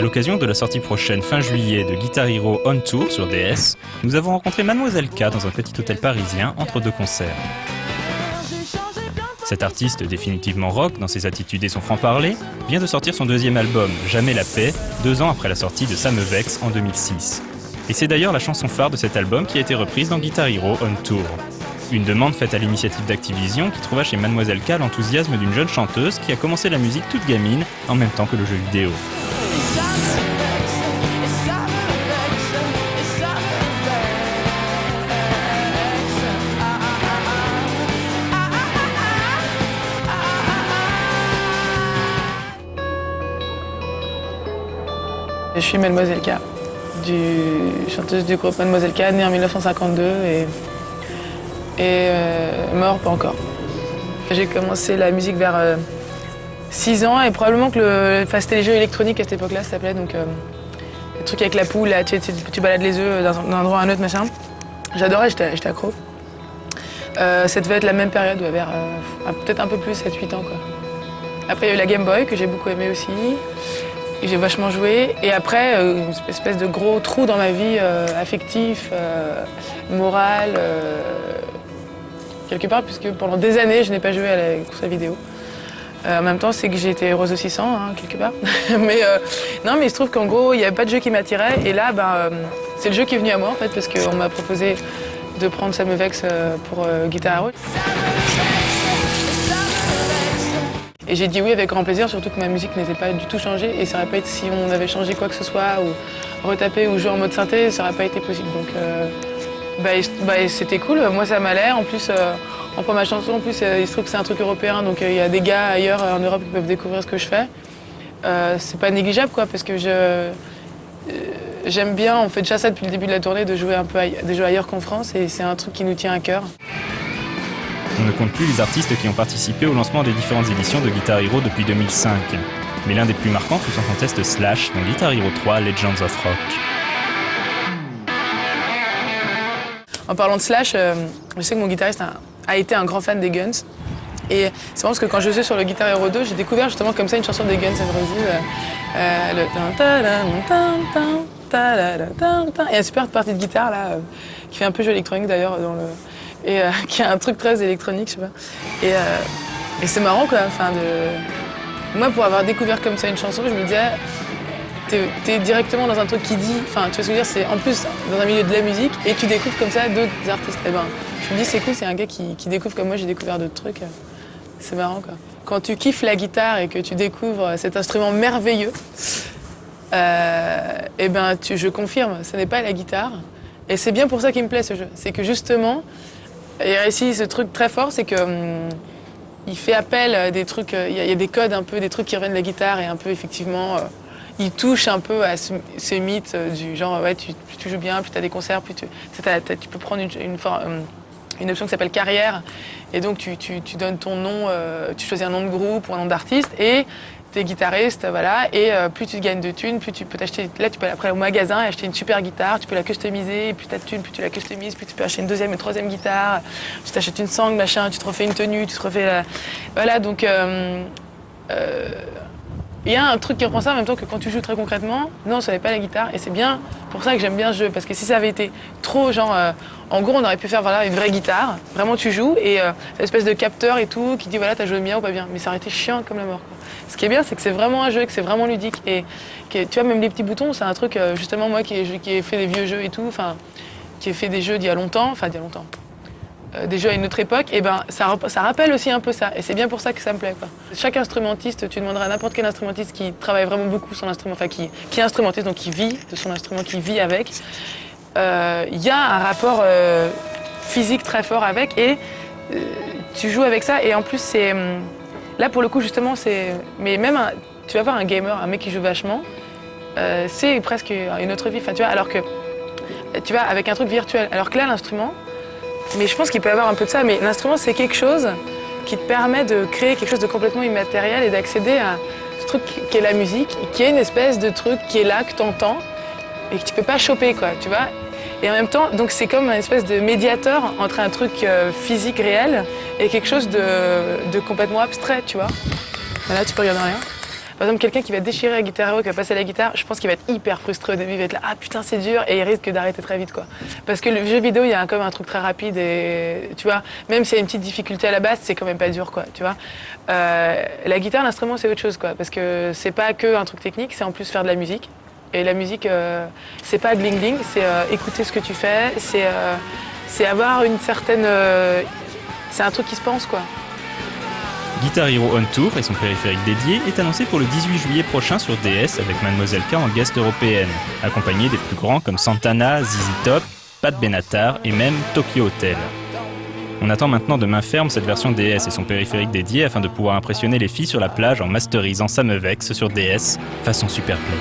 l'occasion de la sortie prochaine fin juillet de Guitar Hero On Tour sur DS, nous avons rencontré Mademoiselle K dans un petit hôtel parisien entre deux concerts. Cet artiste définitivement rock dans ses attitudes et son franc-parler vient de sortir son deuxième album, Jamais la paix, 2 ans après la sortie de Ça me vexe en 2006. Et c'est d'ailleurs la chanson phare de cet album qui a été reprise dans Guitar Hero On Tour. Une demande faite à l'initiative d'Activision qui trouva chez Mademoiselle K l'enthousiasme d'une jeune chanteuse qui a commencé la musique toute gamine en même temps que le jeu vidéo. Je suis Mademoiselle K, chanteuse du groupe Mademoiselle K, née en 1952 et mort pas encore. J'ai commencé la musique vers 6 ans et probablement que c'était les jeux électroniques à cette époque-là, ça s'appelait, donc les trucs avec la poule, là, tu balades les œufs d'un endroit à un autre, machin. J'adorais, j'étais accro. Ça devait être la même période, vers peut-être un peu plus, 7-8 ans, quoi. Après, il y a eu la Game Boy, que j'ai beaucoup aimé aussi. Et j'ai vachement joué. Et après, une espèce de gros trou dans ma vie affectif, moral, quelque part, puisque pendant des années, je n'ai pas joué à la course à vidéo. En même temps, c'est que j'ai été heureuse aussi sans, hein, quelque part. Non, mais il se trouve qu'en gros, il n'y avait pas de jeu qui m'attirait. Et là, c'est le jeu qui est venu à moi, en fait, parce qu'on m'a proposé de prendre Ça me vexe pour Guitar Hero. Et j'ai dit oui avec grand plaisir, surtout que ma musique n'était pas du tout changée. Et ça aurait pas été, si on avait changé quoi que ce soit, ou retapé ou joué en mode synthé, ça n'aurait pas été possible. Donc c'était cool, moi ça m'allait. En plus, en première chanson, en plus, il se trouve que c'est un truc européen, donc il y a des gars ailleurs en Europe qui peuvent découvrir ce que je fais. C'est pas négligeable, quoi, parce que j'aime bien, on fait déjà ça depuis le début de la tournée, de jouer un peu des jeux ailleurs qu'en France, et c'est un truc qui nous tient à cœur. On ne compte plus les artistes qui ont participé au lancement des différentes éditions de Guitar Hero depuis 2005. Mais l'un des plus marquants fut son contest Slash dans Guitar Hero 3 Legends of Rock. En parlant de Slash, je sais que mon guitariste a été un grand fan des Guns. Et c'est marrant parce que quand je jouais sur le Guitar Hero 2, j'ai découvert justement comme ça une chanson des Guns N' Roses. Il y a une super partie de guitare là, qui fait un peu jeu électronique d'ailleurs et qui a un truc très électronique, je sais pas. Et c'est marrant quoi. Moi, pour avoir découvert comme ça une chanson, je me disais, t'es directement dans un truc qui dit, enfin, tu vois ce que je veux dire, c'est en plus dans un milieu de la musique et tu découvres comme ça d'autres artistes. Et je me dis c'est cool, c'est un gars qui découvre comme moi, j'ai découvert d'autres trucs. C'est marrant quoi. Quand tu kiffes la guitare et que tu découvres cet instrument merveilleux, je confirme, ce n'est pas la guitare. Et c'est bien pour ça qu'il me plaît ce jeu. C'est que justement, il réussit ce truc très fort, c'est que il fait appel à des trucs, il y a des codes un peu, des trucs qui reviennent de la guitare et un peu effectivement, il touche un peu à ce mythe du genre, ouais, plus tu joues bien, plus tu as des concerts, plus tu peux prendre une option qui s'appelle carrière et donc tu donnes ton nom, tu choisis un nom de groupe ou un nom d'artiste et t'es guitariste, voilà, et plus tu gagnes de thunes, plus tu peux t'acheter, là tu peux aller après au magasin et acheter une super guitare, tu peux la customiser, et plus t'as de thunes, plus tu la customises, plus tu peux acheter une deuxième et troisième guitare, tu t'achètes une sangle, machin, tu te refais une tenue, tu te refais la... Voilà, donc il y a un truc qui reprend ça en même temps que quand tu joues très concrètement, non, ce n'est pas la guitare, et c'est bien pour ça que j'aime bien ce jeu, parce que si ça avait été trop genre, en gros on aurait pu faire voilà, une vraie guitare, vraiment tu joues, et une espèce de capteur et tout, qui dit voilà t'as joué bien ou pas bien, mais ça aurait été chiant comme la mort, quoi. Ce qui est bien, c'est que c'est vraiment un jeu, que c'est vraiment ludique, et que, tu vois, même les petits boutons, c'est un truc, justement moi qui ai fait des vieux jeux et tout, enfin, qui ai fait des jeux d'il y a longtemps, des jeux à une autre époque, et ça rappelle aussi un peu ça. Et c'est bien pour ça que ça me plaît, quoi. Chaque instrumentiste, tu demanderas à n'importe quel instrumentiste qui travaille vraiment beaucoup son instrument, enfin qui est instrumentiste, donc qui vit de son instrument, qui vit avec, il y a un rapport physique très fort avec, et tu joues avec ça, et en plus c'est... Là pour le coup justement c'est... Mais même, tu vas voir un gamer, un mec qui joue vachement, c'est presque une autre vie, enfin tu vois, alors que... Tu vois, avec un truc virtuel, alors que là l'instrument... Mais je pense qu'il peut y avoir un peu de ça, mais l'instrument c'est quelque chose qui te permet de créer quelque chose de complètement immatériel et d'accéder à ce truc qui est la musique, et qui est une espèce de truc qui est là, que t'entends, et que tu peux pas choper, quoi, tu vois. Et en même temps, donc c'est comme une espèce de médiateur entre un truc physique réel et quelque chose de complètement abstrait, tu vois. Là, tu peux regarder en l'air. Par exemple, quelqu'un qui va déchirer la guitare Hero, qui va passer la guitare, je pense qu'il va être hyper frustré au début, il va être là, ah putain c'est dur, et il risque d'arrêter très vite quoi. Parce que le jeu vidéo, il y a quand même un truc très rapide et tu vois, même s'il y a une petite difficulté à la base, c'est quand même pas dur quoi, tu vois. La guitare, l'instrument c'est autre chose quoi, parce que c'est pas que un truc technique, c'est en plus faire de la musique. Et la musique, c'est pas gling gling, c'est écouter ce que tu fais, c'est avoir une certaine, c'est un truc qui se pense quoi. Guitar Hero On Tour et son périphérique dédié est annoncé pour le 18 juillet prochain sur DS avec Mademoiselle K en guest européenne, accompagnée des plus grands comme Santana, ZZ Top, Pat Benatar et même Tokyo Hotel. On attend maintenant de main ferme cette version DS et son périphérique dédié afin de pouvoir impressionner les filles sur la plage en masterisant Samevex sur DS façon Superplay.